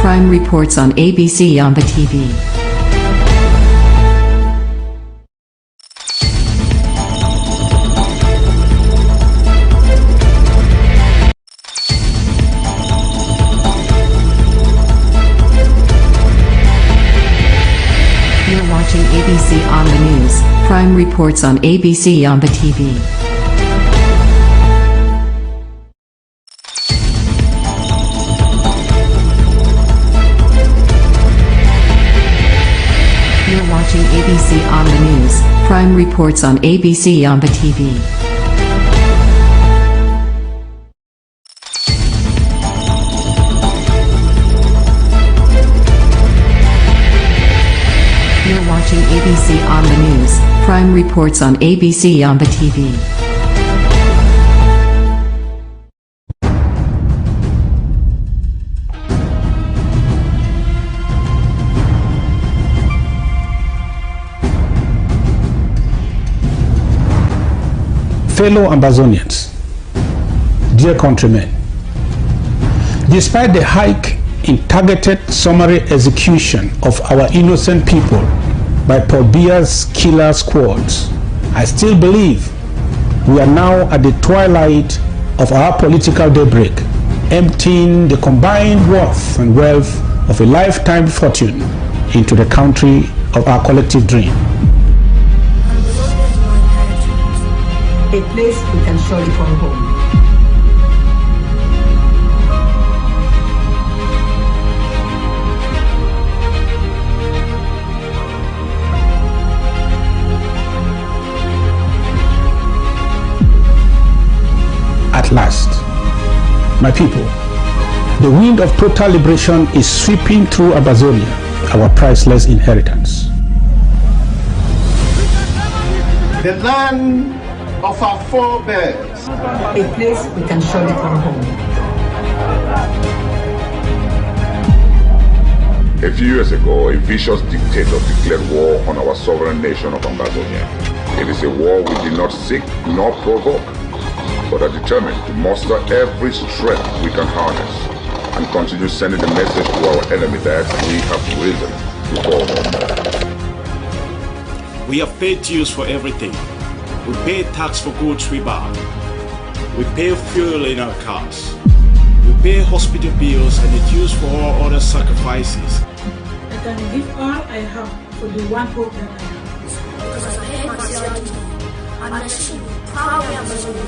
Crime reports on ABC Amba TV. You're watching ABC Amba News. Crime reports on ABC Amba TV. You're watching ABC Amba News. Crime reports on ABC Amba TV. You're watching ABC Amba News. Crime reports on ABC Amba TV. Fellow Ambazonians, dear countrymen, despite the hike in targeted summary execution of our innocent people by Paul Biya's killer squads, I still believe we are now at the twilight of our political daybreak, emptying the combined worth and wealth of a lifetime fortune into the country of our collective dream. A place we can surely call home. At last, my people, the wind of total liberation is sweeping through Ambazonia, our priceless inheritance. The land of our forebears. A place we can surely call home. A few years ago, a vicious dictator declared war on our sovereign nation of Ambazonia. It is a war we did not seek nor provoke, but are determined to muster every strength we can harness and continue sending the message to our enemy that we have risen to call home. We have paid dues for everything. We pay tax for goods we buy. We pay fuel in our cars. We pay hospital bills and the dues for all other sacrifices. I can give all I have for the one hope that I have. Because I hate my CID. I'm actually proudly Amazonian.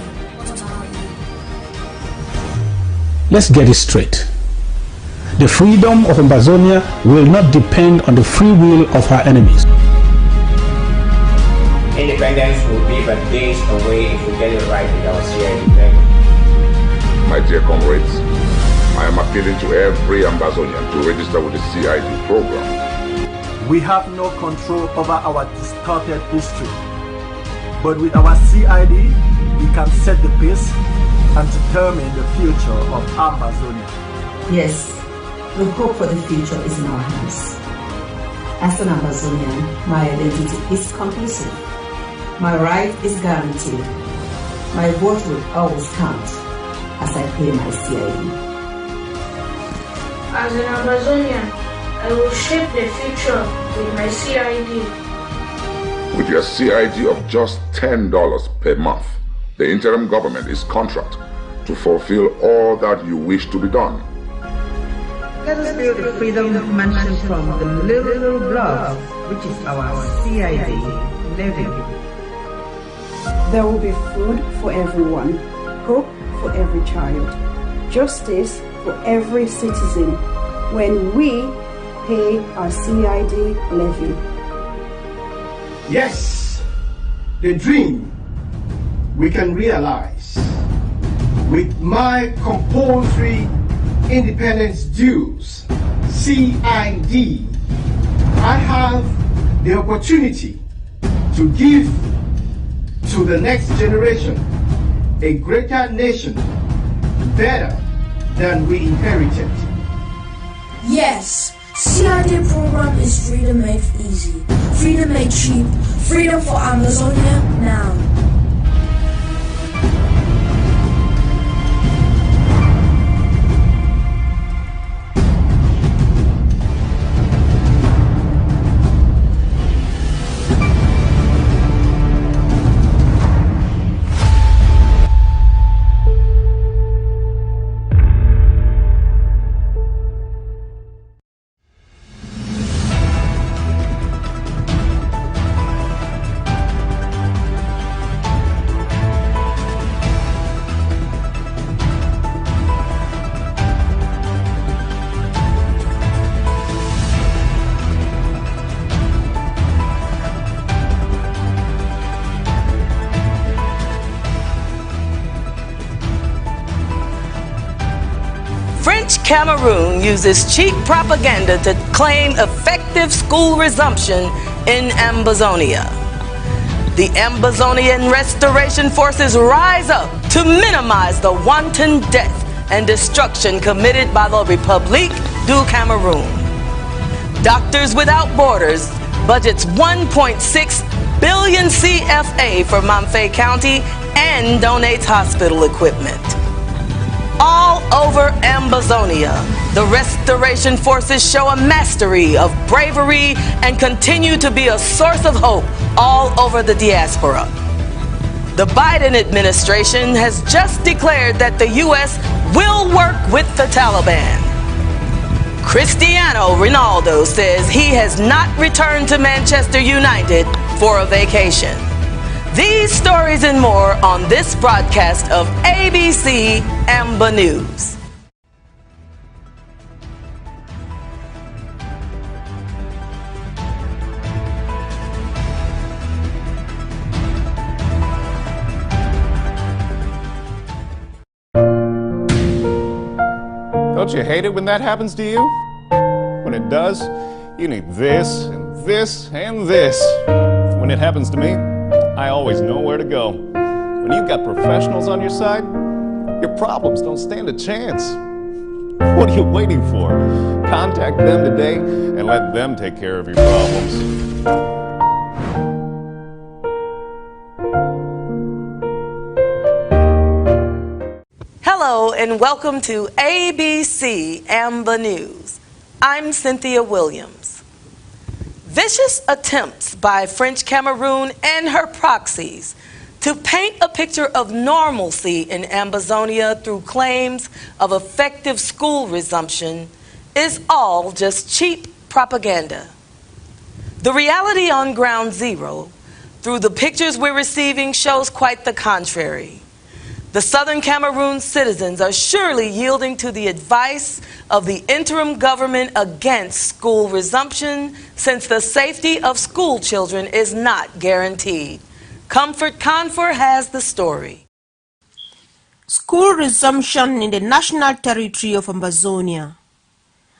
Let's get it straight. The freedom of Ambazonia will not depend on the free will of our enemies. Independence will be but days away if we get it right with our CID level. My dear comrades, I am appealing to every Ambazonian to register with the CID program. We have no control over our distorted history, but with our CID, we can set the pace and determine the future of Ambazonia. Yes, the hope for the future is in our hands. As an Ambazonian, my identity is conclusive. My right is guaranteed. My vote will always count as I pay my CID. As an Amazonian, I will shape the future with my CID. With your CID of just $10 per month, the interim government is contract to fulfill all that you wish to be done. Let us build the freedom mansion from the little blocks, which is our CID levy. There will be food for everyone, hope for every child, justice for every citizen when we pay our CID levy. Yes, the dream we can realize. With my compulsory independence dues, CID, I have the opportunity to give to the next generation a greater nation, better than we inherited. Yes, CID program is freedom made easy, freedom made cheap, freedom for Amazonia now. Cameroon uses cheap propaganda to claim effective school resumption in Ambazonia. The Ambazonian restoration forces rise up to minimize the wanton death and destruction committed by the République du Cameroun. Doctors Without Borders budgets 1.6 billion CFA for Mamfe County and donates hospital equipment. All over Ambazonia, the restoration forces show a mastery of bravery and continue to be a source of hope all over the diaspora. The Biden administration has just declared that the U.S. will work with the Taliban. Cristiano Ronaldo says he has not returned to Manchester United for a vacation. These stories and more on this broadcast of ABC Amba News. Don't you hate it when that happens to you? When it does, you need this and this and this. When it happens to me, I always know where to go. When you've got professionals on your side, your problems don't stand a chance. What are you waiting for? Contact them today and let them take care of your problems. Hello and welcome to ABC Amba News. I'm Cynthia Williams. Vicious attempts by French Cameroon and her proxies to paint a picture of normalcy in Ambazonia through claims of effective school resumption is all just cheap propaganda. The reality on ground zero, through the pictures we're receiving, shows quite the contrary. The Southern Cameroon citizens are surely yielding to the advice of the interim government against school resumption, since the safety of school children is not guaranteed. Comfort Confor has the story. School resumption in the national territory of Ambazonia,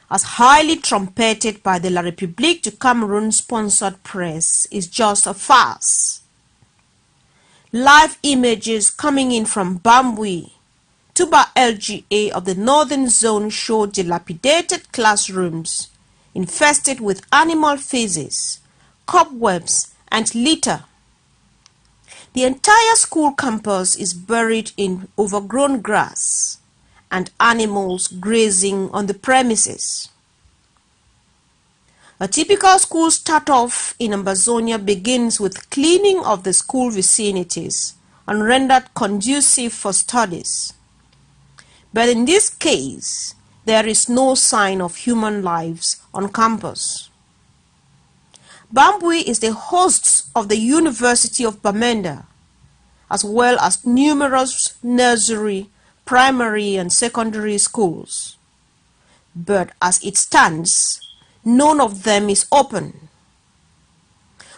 as highly trumpeted by the La République du Cameroon-sponsored press, is just a farce. Live images coming in from Bambui, Tuba LGA of the northern zone show dilapidated classrooms infested with animal feces, cobwebs, and litter. The entire school campus is buried in overgrown grass and animals grazing on the premises. A typical school start-off in Ambazonia begins with cleaning of the school vicinities and rendered conducive for studies. But in this case, there is no sign of human lives on campus. Bambui is the host of the University of Bamenda, as well as numerous nursery, primary, and secondary schools. But as it stands, none of them is open.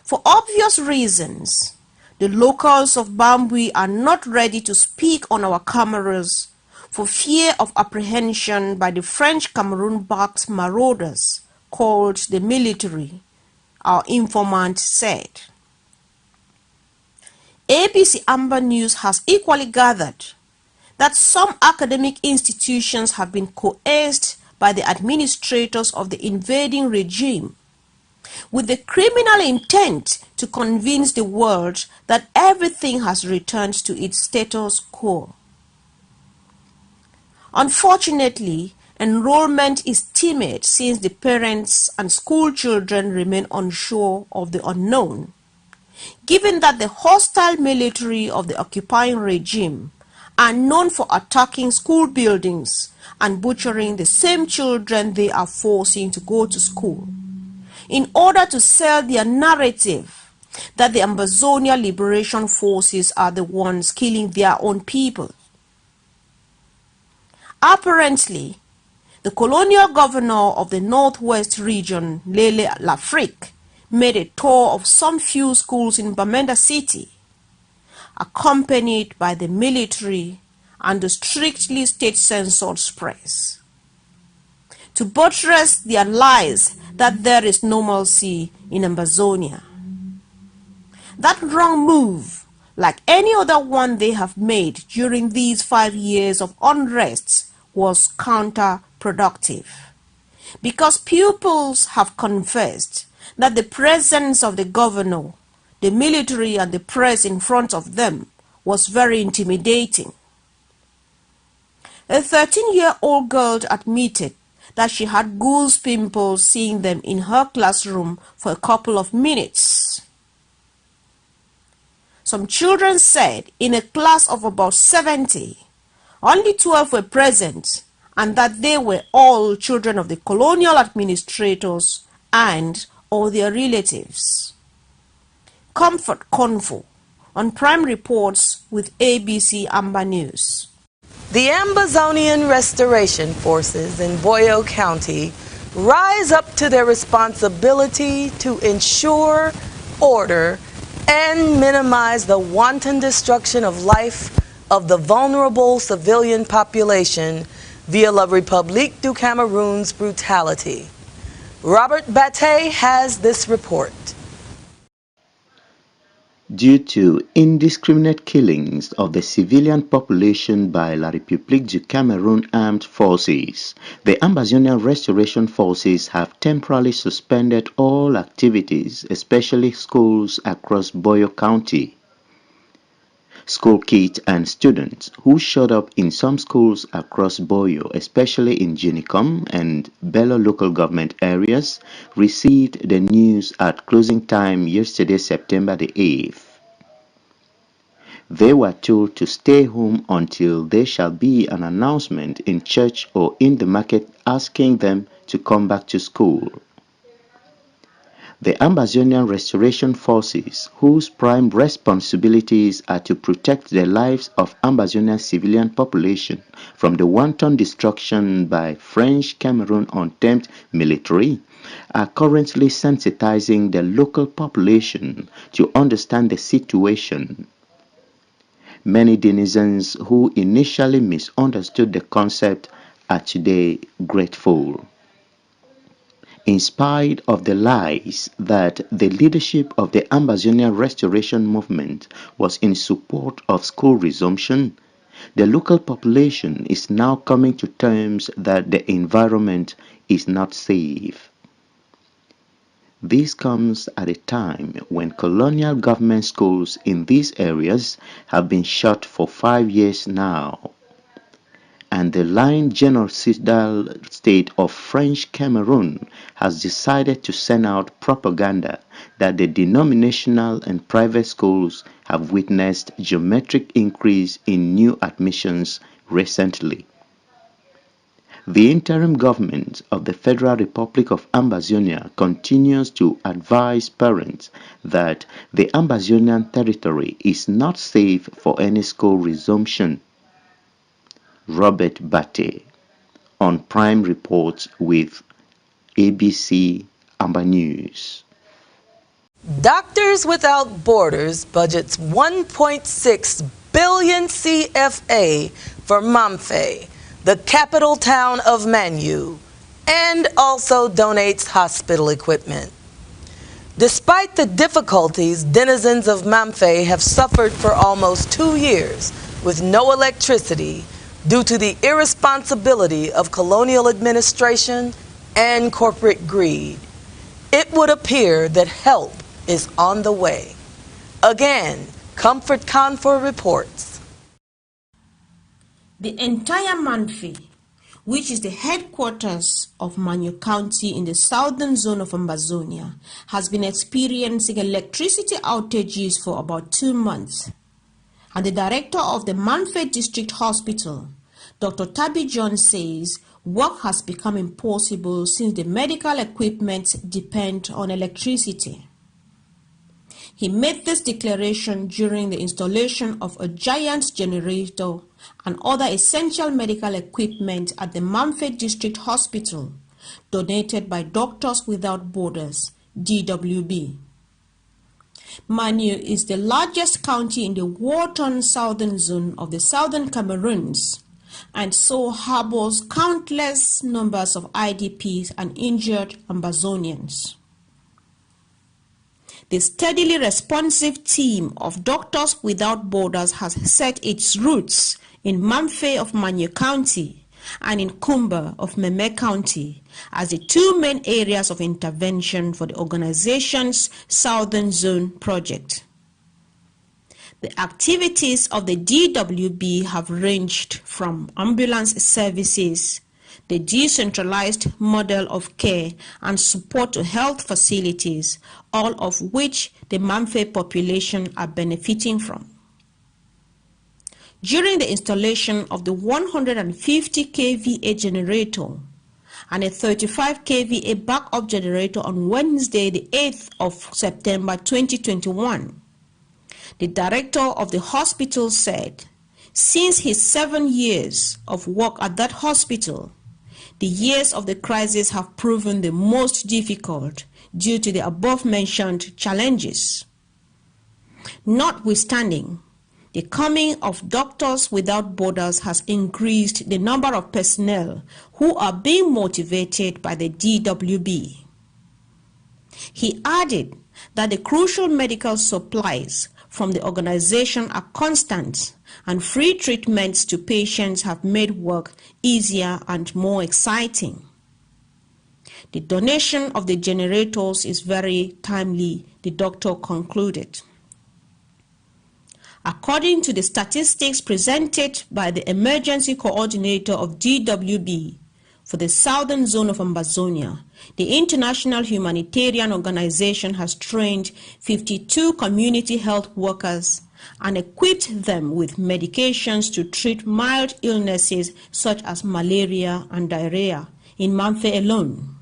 For obvious reasons, the locals of Bambui are not ready to speak on our cameras for fear of apprehension by the French Cameroon-backed marauders called the military, our informant said. ABC Amba News has equally gathered that some academic institutions have been coerced by the administrators of the invading regime with the criminal intent to convince the world that everything has returned to its status quo. Unfortunately, enrollment is timid since the parents and school children remain unsure of the unknown, given that the hostile military of the occupying regime are known for attacking school buildings and butchering the same children they are forcing to go to school, in order to sell their narrative that the Ambazonia Liberation Forces are the ones killing their own people. Apparently, the colonial governor of the Northwest region, Lele Lafrique, made a tour of some few schools in Bamenda City, accompanied by the military and the strictly state-censored press. to buttress their lies that there is normalcy in Ambazonia. That wrong move, like any other one they have made during these 5 years of unrest, was counterproductive. Because pupils have confessed that the presence of the governor, the military and the press in front of them was very intimidating. A 13-year-old girl admitted that she had goose pimples seeing them in her classroom for a couple of minutes. Some children said in a class of about 70, only 12 were present, and that they were all children of the colonial administrators and or their relatives. Comfort Convo on Prime Reports with ABC Amba News. The Ambazonian Restoration Forces in Boyo County rise up to their responsibility to ensure order and minimize the wanton destruction of life of the vulnerable civilian population via La République du Cameroon's brutality. Robert Bate has this report. Due to indiscriminate killings of the civilian population by La République du Cameroon armed forces, the Ambazonian Restoration Forces have temporarily suspended all activities, especially schools across Boyo County. School kids and students who showed up in some schools across Boyo, especially in Jinicom and Bello local government areas, received the news at closing time yesterday, September the 8th. They were told to stay home until there shall be an announcement in church or in the market asking them to come back to school. The Ambazonian Restoration Forces, whose prime responsibilities are to protect the lives of Ambazonian civilian population from the wanton destruction by French Cameroon Entente military, are currently sensitizing the local population to understand the situation. Many denizens who initially misunderstood the concept are today grateful. In spite of the lies that the leadership of the Ambazonian Restoration Movement was in support of school resumption, the local population is now coming to terms that the environment is not safe. This comes at a time when colonial government schools in these areas have been shut for 5 years now, and the lying genocidal state of French Cameroon has decided to send out propaganda that the denominational and private schools have witnessed geometric increase in new admissions recently. The interim government of the Federal Republic of Ambazonia continues to advise parents that the Ambazonian territory is not safe for any school resumption. Robert Bate on Prime Reports with ABC Amba News. Doctors Without Borders budgets 1.6 billion CFA for Mamfe, the capital town of Manu, and also donates hospital equipment. Despite the difficulties, denizens of Mamfe have suffered for almost 2 years with no electricity due to the irresponsibility of colonial administration and corporate greed. It would appear that help is on the way. Again, Comfort Convo reports. The entire Mamfe, which is the headquarters of Manu County in the southern zone of Ambazonia, has been experiencing electricity outages for about 2 months. And the director of the Mamfe District Hospital, Dr. Tabby John, says work has become impossible since the medical equipment depend on electricity. He made this declaration during the installation of a giant generator and other essential medical equipment at the Mamfe District Hospital, donated by Doctors Without Borders, DWB. Manu is the largest county in the war-torn southern zone of the southern Cameroons and so harbors countless numbers of IDPs and injured Ambazonians. The steadily responsive team of Doctors Without Borders has set its roots in Mamfe of Manyo County and in Kumba of Meme County as the two main areas of intervention for the organization's Southern Zone project. The activities of the DWB have ranged from ambulance services, the decentralized model of care and support to health facilities, all of which the Mamfe population are benefiting from. During the installation of the 150 kVA generator and a 35 kVA backup generator on Wednesday, the 8th of September 2021, the director of the hospital said, since his 7 years of work at that hospital, the years of the crisis have proven the most difficult due to the above-mentioned challenges. Notwithstanding, the coming of Doctors Without Borders has increased the number of personnel who are being motivated by the DWB. He added that the crucial medical supplies from the organization are constant, and free treatments to patients have made work easier and more exciting. The donation of the generators is very timely, the doctor concluded. According to the statistics presented by the emergency coordinator of DWB for the Southern Zone of Ambazonia, the International Humanitarian Organization has trained 52 community health workers and equipped them with medications to treat mild illnesses such as malaria and diarrhea in Mamfe alone.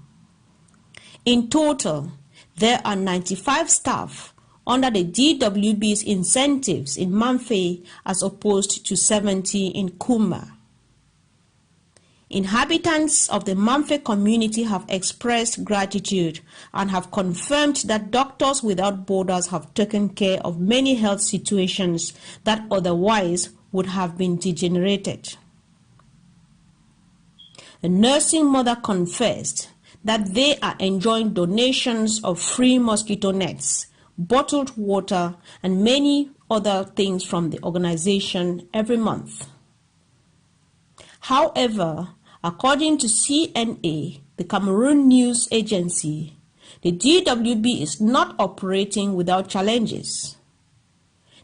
In total, there are 95 staff under the DWB's incentives in Mamfe as opposed to 70 in Kumba. Inhabitants of the Mamfe community have expressed gratitude and have confirmed that Doctors Without Borders have taken care of many health situations that otherwise would have been degenerated. A nursing mother confessed that they are enjoying donations of free mosquito nets, bottled water, and many other things from the organization every month. However, according to CNA, the Cameroon news agency, the DWB is not operating without challenges.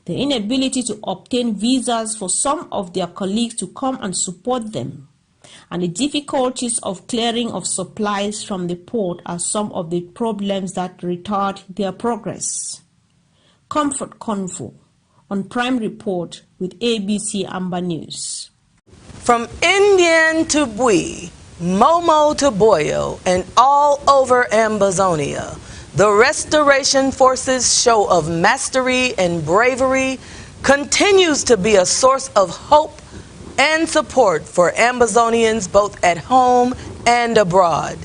The inability to obtain visas for some of their colleagues to come and support them, and the difficulties of clearing of supplies from the port are some of the problems that retard their progress. Comfort Convo on Prime Report with ABC Amba News. From Indian to Bui, Momo to Boyo, and all over Ambazonia, the Restoration Forces' show of mastery and bravery continues to be a source of hope and support for Ambazonians both at home and abroad.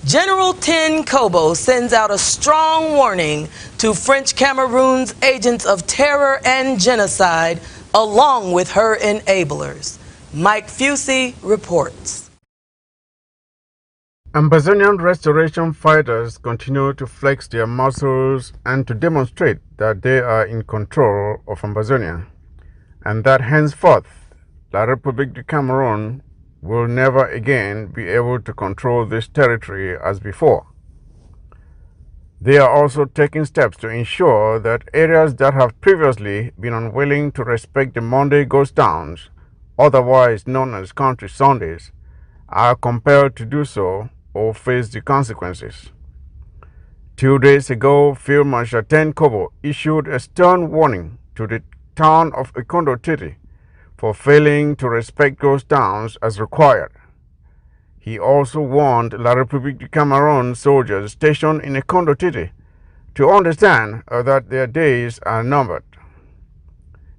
General Tin Kobo sends out a strong warning to French Cameroon's agents of terror and genocide, along with her enablers. Mike Fusey reports. Ambazonian restoration fighters continue to flex their muscles and to demonstrate that they are in control of Ambazonia, and that henceforth La République du Cameroon will never again be able to control this territory as before. They are also taking steps to ensure that areas that have previously been unwilling to respect the Monday ghost towns, otherwise known as country Sundays, are compelled to do so or face the consequences. 2 days ago, Field Marshal Ten Kobo issued a stern warning to the town of Ikondo Titi for failing to respect ghost towns as required. He also warned La République du Cameroun soldiers stationed in Ikondo Titi to understand that their days are numbered.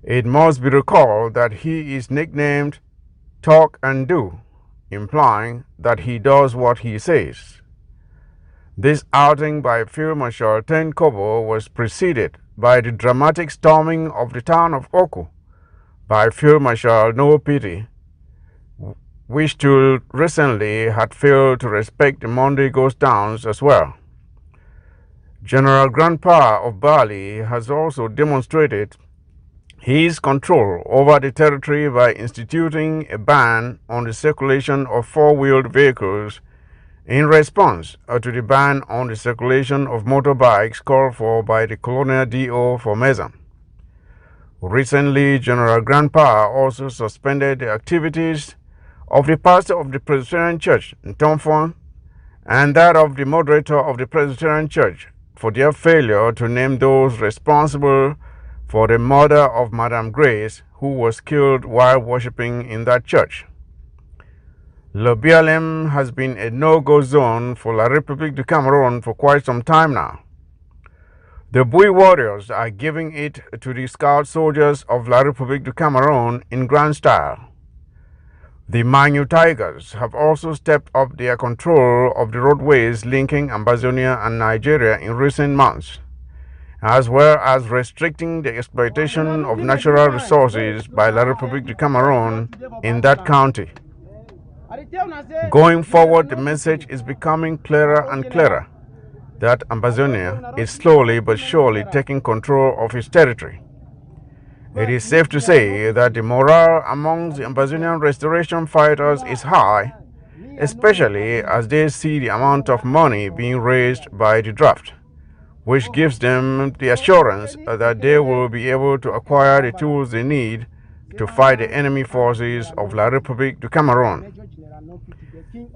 It must be recalled that he is nicknamed Talk and Do, implying that he does what he says. This outing by Field Marshal Ten Kobo was preceded by the dramatic storming of the town of Oku by Field Marshal No Pity which till recently had failed to respect the Monday Ghost Downs as well. General Grandpa of Bali has also demonstrated his control over the territory by instituting a ban on the circulation of four-wheeled vehicles in response to the ban on the circulation of motorbikes called for by the Colonial DO for Meza. Recently, General Grandpa also suspended the activities of the pastor of the Presbyterian Church in Tomfon and that of the moderator of the Presbyterian Church for their failure to name those responsible for the murder of Madame Grace, who was killed while worshipping in that church. Le BLM has been a no-go zone for La République du Cameroon for quite some time now. The Bui warriors are giving it to the scout soldiers of La République du Cameroon in grand style. The Manu Tigers have also stepped up their control of the roadways linking Ambazonia and Nigeria in recent months, as well as restricting the exploitation of natural resources by La République du Cameroon in that county. Going forward, the message is becoming clearer and clearer that Ambazonia is slowly but surely taking control of its territory. It is safe to say that the morale among the Ambazonian restoration fighters is high, especially as they see the amount of money being raised by the draft, which gives them the assurance that they will be able to acquire the tools they need to fight the enemy forces of La République du Cameroon.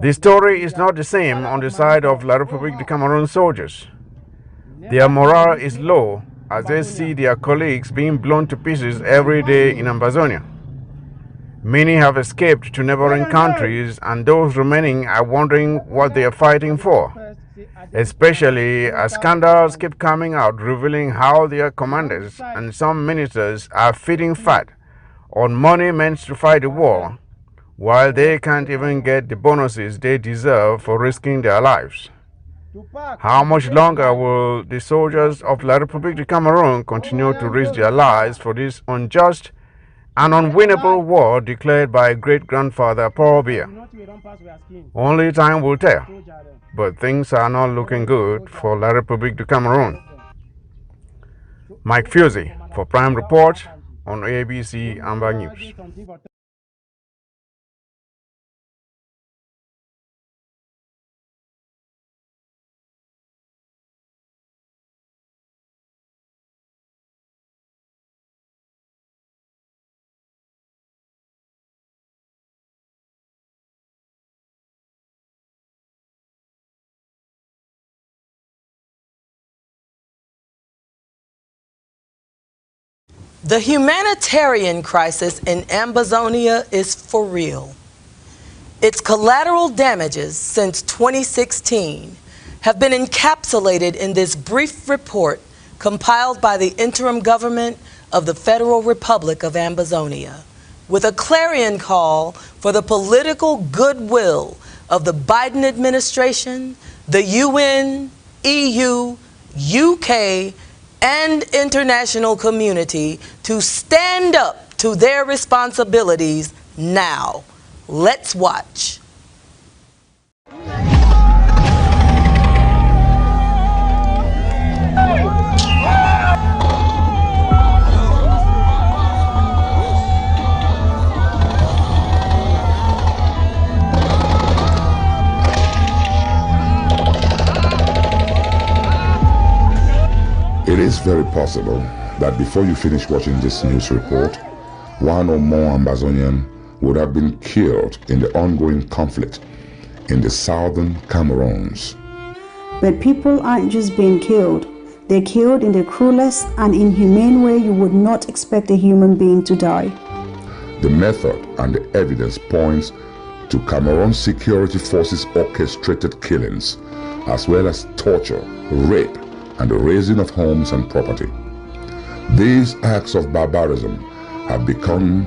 The story is not the same on the side of La République du Cameroon soldiers. Their morale is low as they see their colleagues being blown to pieces every day in Ambazonia. Many have escaped to neighboring countries, and those remaining are wondering what they are fighting for, especially as scandals keep coming out revealing how their commanders and some ministers are feeding fat on money meant to fight the war, while they can't even get the bonuses they deserve for risking their lives. How much longer will the soldiers of La République du Cameroon continue to risk their lives for this unjust and unwinnable war declared by great-grandfather Paul Biya? Only time will tell, but things are not looking good for La République du Cameroon. Mike Fusey for Prime Report on ABC Amba News. The humanitarian crisis in Ambazonia is for real. Its collateral damages since 2016 have been encapsulated in this brief report compiled by the interim government of the Federal Republic of Ambazonia, with a clarion call for the political goodwill of the Biden administration, the UN, EU, UK, and international community to stand up to their responsibilities now. Let's watch. It is very possible that before you finish watching this news report, one or more Ambazonian would have been killed in the ongoing conflict in the southern Cameroons. But people aren't just being killed. They're killed in the cruelest and inhumane way you would not expect a human being to die. The method and the evidence points to Cameroon security forces' orchestrated killings, as well as torture, rape, and the razing of homes and property. These acts of barbarism have become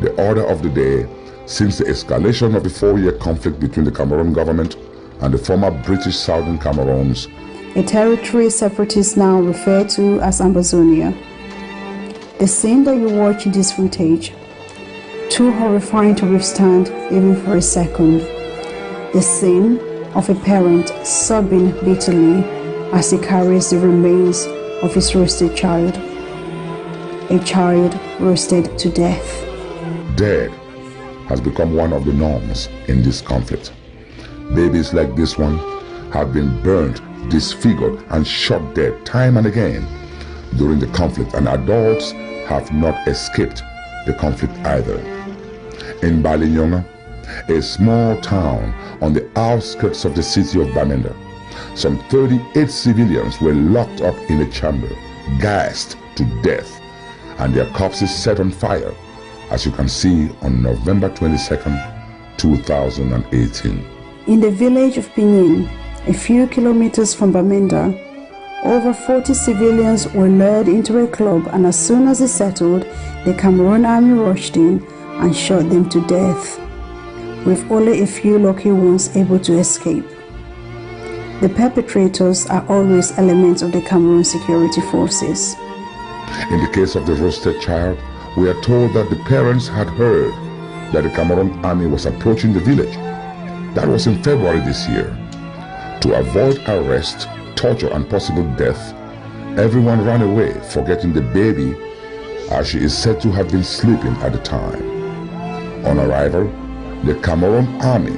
the order of the day since the escalation of the 4-year conflict between the Cameroon government and the former British Southern Cameroons, a territory separatists now refer to as Ambazonia. The scene that you watch in this footage, too horrifying to withstand even for a second. The scene of a parent sobbing bitterly as he carries the remains of his roasted child. A child roasted to death. Dead has become one of the norms in this conflict. Babies like this one have been burned, disfigured, and shot dead time and again during the conflict, and adults have not escaped the conflict either. In Balinyonga, a small town on the outskirts of the city of Bamenda, some 38 civilians were locked up in a chamber, gassed to death, and their corpses set on fire, as you can see on November 22nd, 2018. In the village of Pinin, a few kilometers from Bamenda, over 40 civilians were lured into a club, and as soon as they settled, the Cameroon army rushed in and shot them to death, with only a few lucky ones able to escape. The perpetrators are always elements of the Cameroon security forces. In the case of the roasted child, we are told that the parents had heard that the Cameroon army was approaching the village. That was in February this year. To avoid arrest, torture, and possible death, everyone ran away, forgetting the baby, as she is said to have been sleeping at the time. On arrival, the Cameroon army,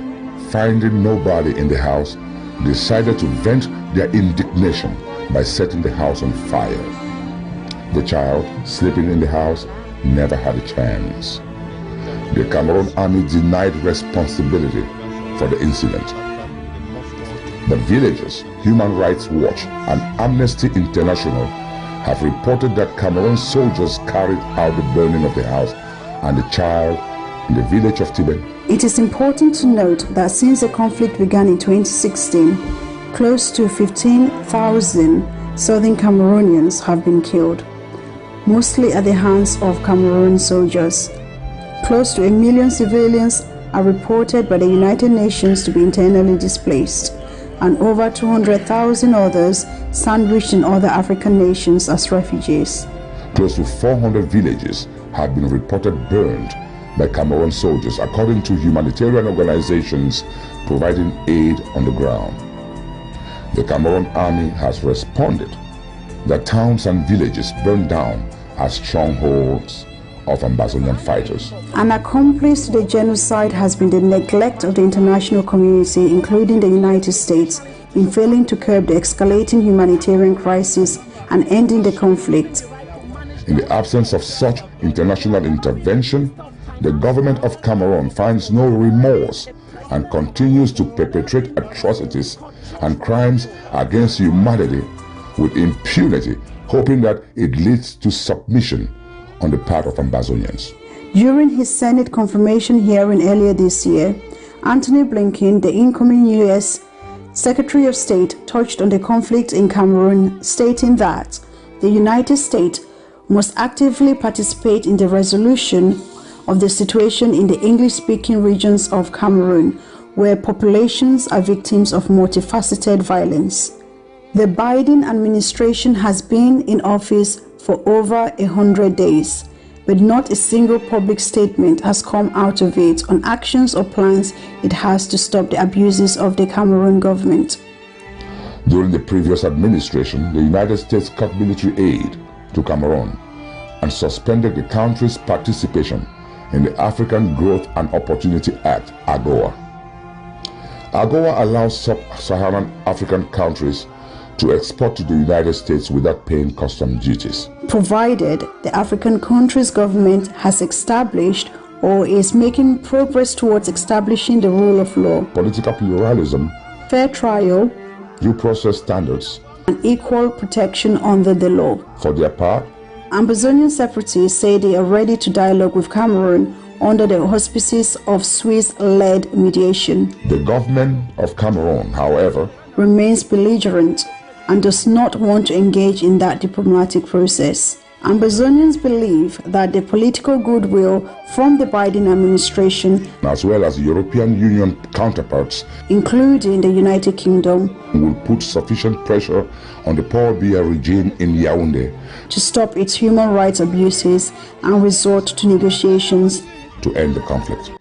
finding nobody in the house, decided to vent their indignation by setting the house on fire. The child, sleeping in the house, never had a chance. The Cameroon army denied responsibility for the incident. The villagers, Human Rights Watch, and Amnesty International have reported that Cameroon soldiers carried out the burning of the house and the child in the village of Tibet. It is important to note that since the conflict began in 2016, close to 15,000 southern Cameroonians have been killed, mostly at the hands of Cameroon soldiers. Close to 1 million civilians are reported by the United Nations to be internally displaced, and over 200,000 others sandwiched in other African nations as refugees. Close to 400 villages have been reported burned by Cameroon soldiers, according to humanitarian organizations providing aid on the ground. The Cameroon army has responded that towns and villages burned down as strongholds of Ambazonian fighters. An accomplice to the genocide has been the neglect of the international community, including the United States, in failing to curb the escalating humanitarian crisis and ending the conflict. In the absence of such international intervention, the government of Cameroon finds no remorse and continues to perpetrate atrocities and crimes against humanity with impunity, hoping that it leads to submission on the part of Ambazonians. During his Senate confirmation hearing earlier this year, Antony Blinken, the incoming U.S. Secretary of State, touched on the conflict in Cameroon, stating that the United States must actively participate in the resolution of the situation in the English-speaking regions of Cameroon, where populations are victims of multifaceted violence. The Biden administration has been in office for over 100 days, but not a single public statement has come out of it on actions or plans it has to stop the abuses of the Cameroon government. During the previous administration, the United States cut military aid to Cameroon and suspended the country's participation in the African Growth and Opportunity Act, AGOA. AGOA allows sub-Saharan African countries to export to the United States without paying custom duties, provided the African country's government has established or is making progress towards establishing the rule of law, political pluralism, fair trial, due process standards, and equal protection under the law. For their part, Ambazonian separatists say they are ready to dialogue with Cameroon under the auspices of Swiss-led mediation. The government of Cameroon, however, remains belligerent and does not want to engage in that diplomatic process. Ambazonians believe that the political goodwill from the Biden administration, as well as European Union counterparts, including the United Kingdom, will put sufficient pressure on the Paul Biya regime in Yaoundé to stop its human rights abuses and resort to negotiations. to end the conflict.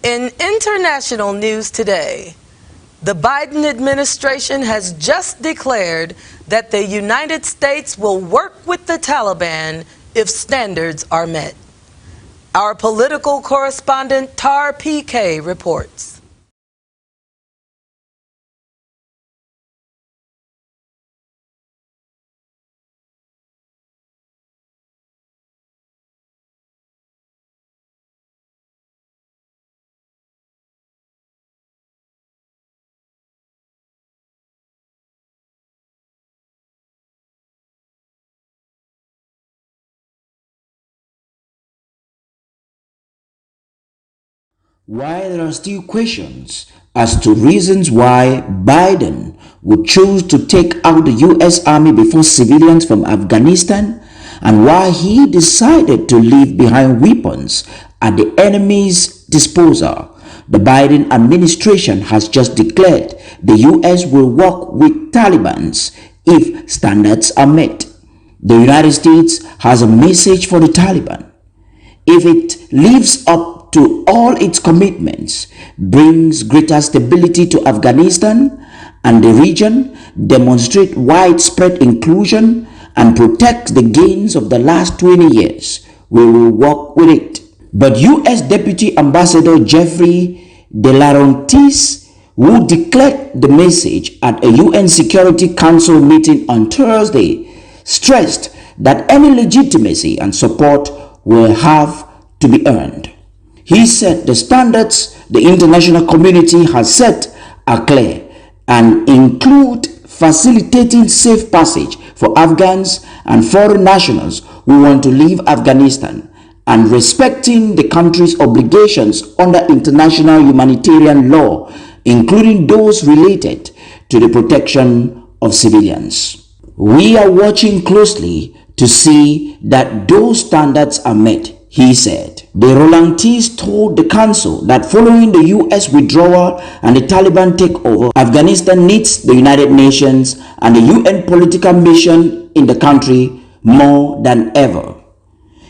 In international news today, the Biden administration has just declared that the United States will work with the Taliban if standards are met. Our political correspondent Tar PK reports. While there are still questions as to reasons why Biden would choose to take out the U.S. Army before civilians from Afghanistan and why he decided to leave behind weapons at the enemy's disposal, the Biden administration has just declared the U.S. will work with Taliban if standards are met. The United States has a message for the Taliban. If it lives up to all its commitments, brings greater stability to Afghanistan and the region, demonstrate widespread inclusion, and protect the gains of the last 20 years, we will work with it. But U.S. Deputy Ambassador Jeffrey De Laurentiis, who declared the message at a UN Security Council meeting on Thursday, stressed that any legitimacy and support will have to be earned. He said the standards the international community has set are clear and include facilitating safe passage for Afghans and foreign nationals who want to leave Afghanistan and respecting the country's obligations under international humanitarian law, including those related to the protection of civilians. We are watching closely to see that those standards are met, he said. The Laurentiis told the council that following the U.S. withdrawal and the Taliban takeover, Afghanistan needs the United Nations and the UN political mission in the country more than ever.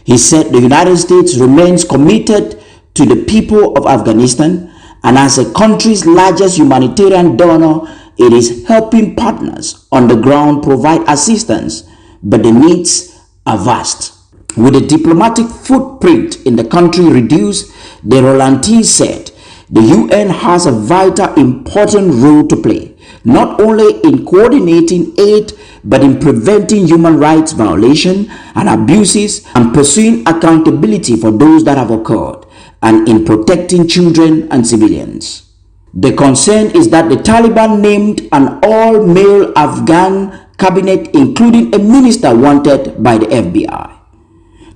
He said the United States remains committed to the people of Afghanistan, and as a country's largest humanitarian donor, it is helping partners on the ground provide assistance, but the needs are vast. With the diplomatic footprint in the country reduced, the Laurentiis said the UN has a vital important role to play, not only in coordinating aid but in preventing human rights violations and abuses and pursuing accountability for those that have occurred, and in protecting children and civilians. The concern is that the Taliban named an all-male Afghan cabinet including a minister wanted by the FBI.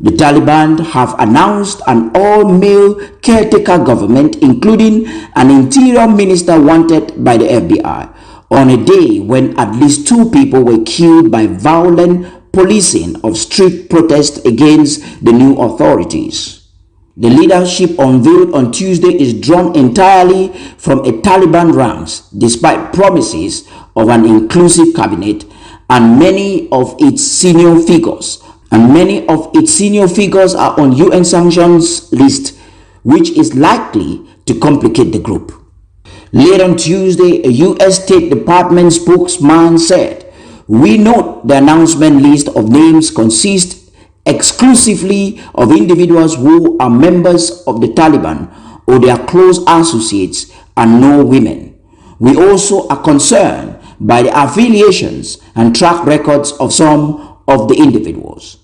The Taliban have announced an all-male caretaker government including an interior minister wanted by the FBI on a day when at least 2 people were killed by violent policing of street protests against the new authorities. The leadership unveiled on Tuesday is drawn entirely from a Taliban ranks despite promises of an inclusive cabinet and many of its senior figures are on UN sanctions list, which is likely to complicate the group. Late on Tuesday, a U.S. State Department spokesman said, "We note the announcement list of names consists exclusively of individuals who are members of the Taliban or their close associates and no women. We also are concerned by the affiliations and track records of some of the individuals.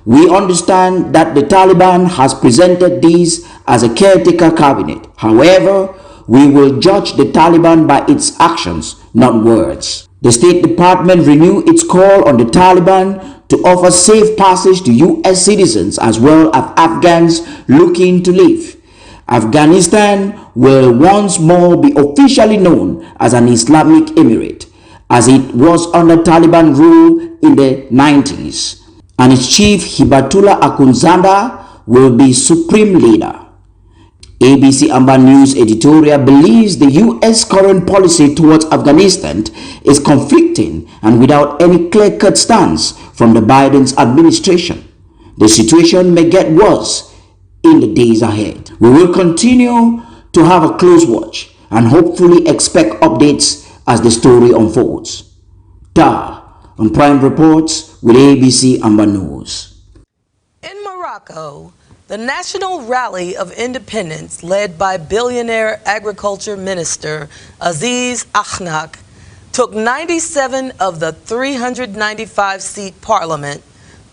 We understand that the Taliban has presented this as a caretaker cabinet. However, we will judge the Taliban by its actions, not words." The State Department renewed its call on the Taliban to offer safe passage to U.S. citizens as well as Afghans looking to leave. Afghanistan will once more be officially known as an Islamic Emirate, as it was under Taliban rule in the 90s, and its chief Hibatullah Akhundzada will be supreme leader. ABC Amba News editorial believes the U.S. current policy towards Afghanistan is conflicting and without any clear-cut stance from the Biden's administration. The situation may get worse in the days ahead. We will continue to have a close watch and hopefully expect updates as the story unfolds. On Prime Reports with ABC Amba News. In Morocco, the National Rally of Independence, led by billionaire agriculture minister Aziz Akhnak, took 97 of the 395-seat parliament,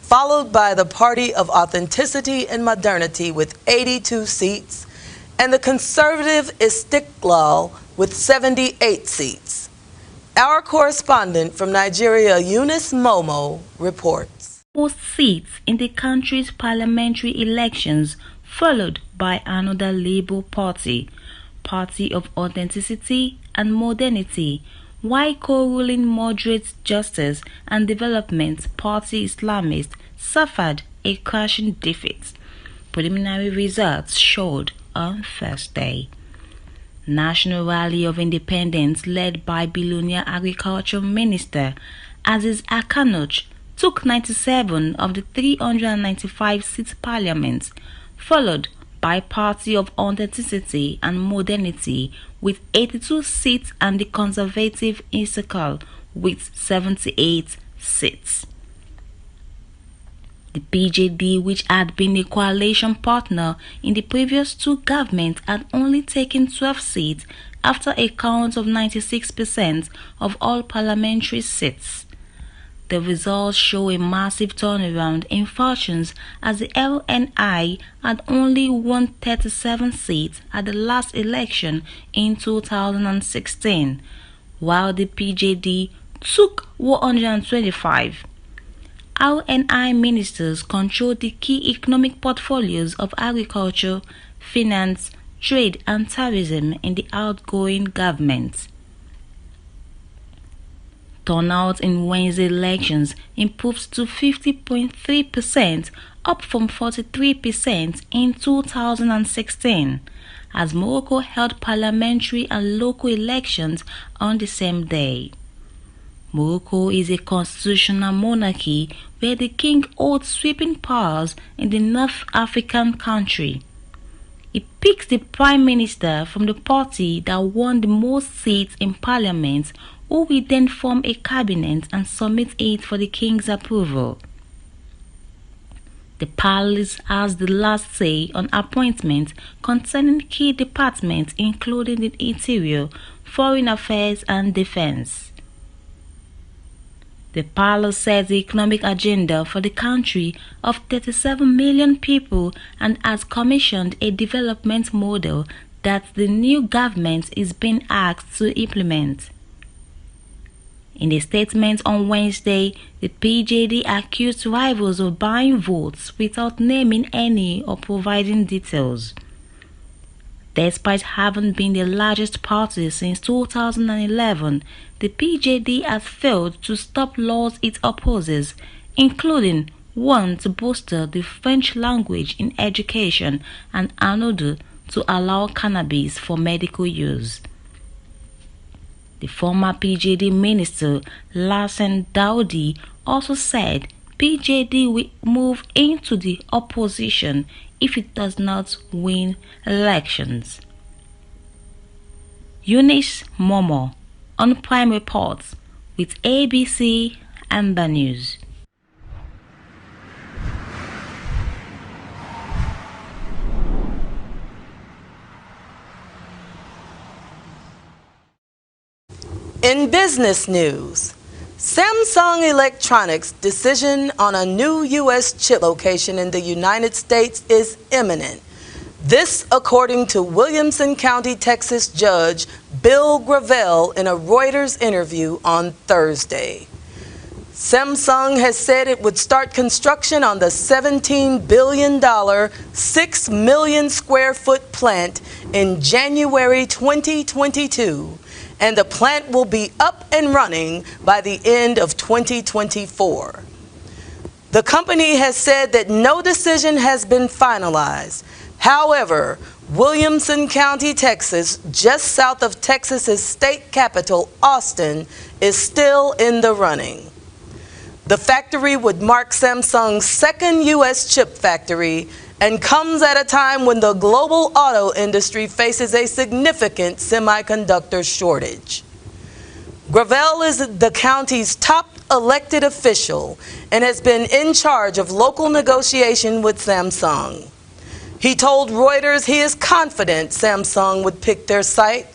followed by the Party of Authenticity and Modernity with 82 seats, and the conservative Istiqlal with 78 seats. Our correspondent from Nigeria, Eunice Momo, reports. Most seats in the country's parliamentary elections, followed by another Labour Party, Party of Authenticity and Modernity, while co-ruling Moderate Justice and Development Party Islamist suffered a crushing defeat. Preliminary results showed on Thursday. National Rally of Independence, led by billionaire agriculture minister Aziz Akhnak, took 97 of the 395-seat parliament, followed by Party of Authenticity and Modernity with 82 seats and the conservative Istiqlal with 78 seats. The PJD, which had been a coalition partner in the previous 2 governments, had only taken 12 seats after a count of 96% of all parliamentary seats. The results show a massive turnaround in fortunes, as the LNI had only won 37 seats at the last election in 2016, while the PJD took 125. LNI ministers control the key economic portfolios of agriculture, finance, trade and tourism in the outgoing government. Turnout in Wednesday elections improved to 50.3%, up from 43% in 2016, as Morocco held parliamentary and local elections on the same day. Morocco is a constitutional monarchy where the king holds sweeping powers in the North African country. It picks the prime minister from the party that won the most seats in parliament, who will then form a cabinet and submit it for the king's approval. The palace has the last say on appointments concerning key departments including the Interior, Foreign Affairs and Defense. The palace sets the economic agenda for the country of 37 million people and has commissioned a development model that the new government is being asked to implement. In a statement on Wednesday, the PJD accused rivals of buying votes without naming any or providing details. Despite having been the largest party since 2011, the PJD has failed to stop laws it opposes, including one to bolster the French language in education and another to allow cannabis for medical use. The former PJD minister, Lassen Daudi, also said PJD will move into the opposition if it does not win elections. Eunice Momo on Prime Reports with ABC Amba News. In business news, Samsung Electronics' decision on a new U.S. chip location in the United States is imminent. This according to Williamson County, Texas Judge Bill Gravel in a Reuters interview on Thursday. Samsung has said it would start construction on the $17 billion, 6 million square foot plant in January 2022. And the plant will be up and running by the end of 2024. The company has said that no decision has been finalized. However, Williamson County, Texas, just south of Texas's state capital, Austin, is still in the running. The factory would mark Samsung's second U.S. chip factory and comes at a time when the global auto industry faces a significant semiconductor shortage. Gravel is the county's top elected official and has been in charge of local negotiation with Samsung. He told Reuters he is confident Samsung would pick their site.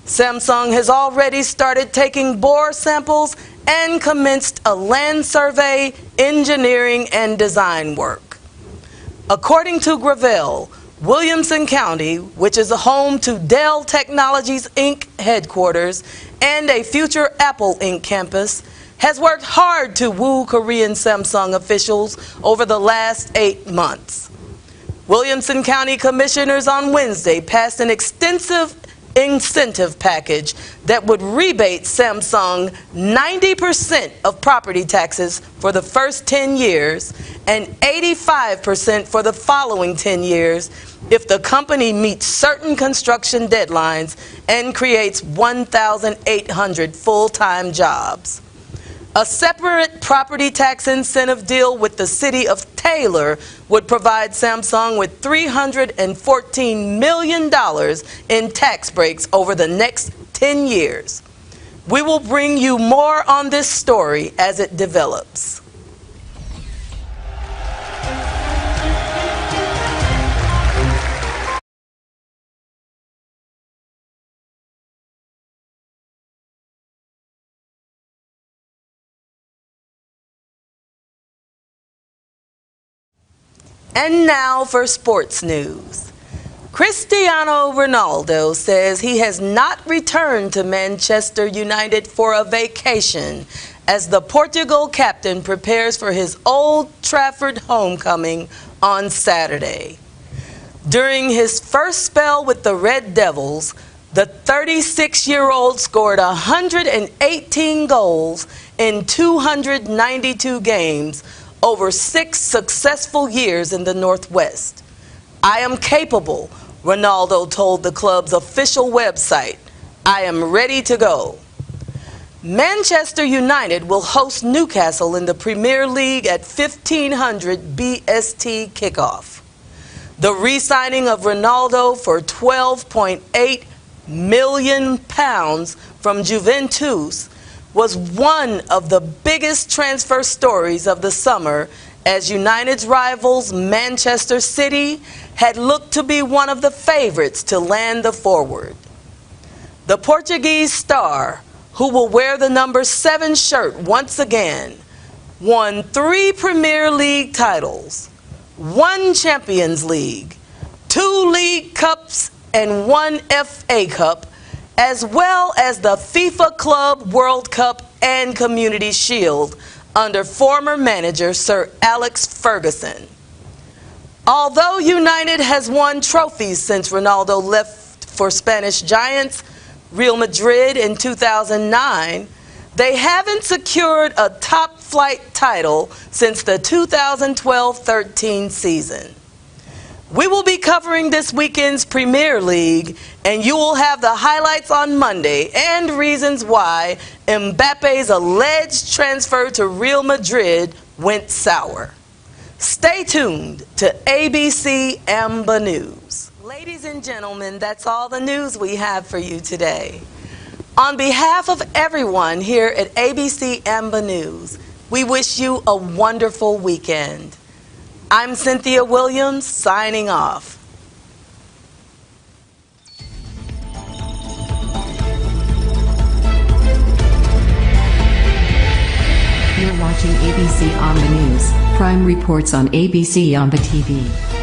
Samsung has already started taking bore samples and commenced a land survey, engineering, and design work. According to Gravel, Williamson County, which is a home to Dell Technologies Inc. headquarters and a future Apple Inc. campus, has worked hard to woo Korean Samsung officials over the last 8 months. Williamson County commissioners on Wednesday passed an extensive incentive package that would rebate Samsung 90% of property taxes for the first 10 years and 85% for the following 10 years if the company meets certain construction deadlines and creates 1,800 full-time jobs. A separate property tax incentive deal with the city of Taylor would provide Samsung with $314 million in tax breaks over the next 10 years. We will bring you more on this story as it develops. And now for sports news. Cristiano Ronaldo says he has not returned to Manchester United for a vacation as the Portugal captain prepares for his Old Trafford homecoming on Saturday. During his first spell with the Red Devils, the 36-year-old scored 118 goals in 292 games over 6 successful years in the Northwest. I am capable, Ronaldo told the club's official website. I am ready to go. Manchester United will host Newcastle in the Premier League at 1500 BST kickoff. The re-signing of Ronaldo for £12.8 million from Juventus was one of the biggest transfer stories of the summer as United's rivals Manchester City had looked to be one of the favorites to land the forward. The Portuguese star, who will wear the number 7 shirt once again, won 3 Premier League titles, 1 Champions League, 2 League Cups, and 1 FA Cup, as well as the FIFA Club World Cup and Community Shield under former manager Sir Alex Ferguson. Although United has won trophies since Ronaldo left for Spanish giants Real Madrid in 2009, they haven't secured a top-flight title since the 2012-13 season. We will be covering this weekend's Premier League, and you will have the highlights on Monday and reasons why Mbappe's alleged transfer to Real Madrid went sour. Stay tuned to ABC Amba News. Ladies and gentlemen, that's all the news we have for you today. On behalf of everyone here at ABC Amba News, we wish you a wonderful weekend. I'm Cynthia Williams, signing off. You're watching ABC Amba News, Prime Reports on ABC Amba TV.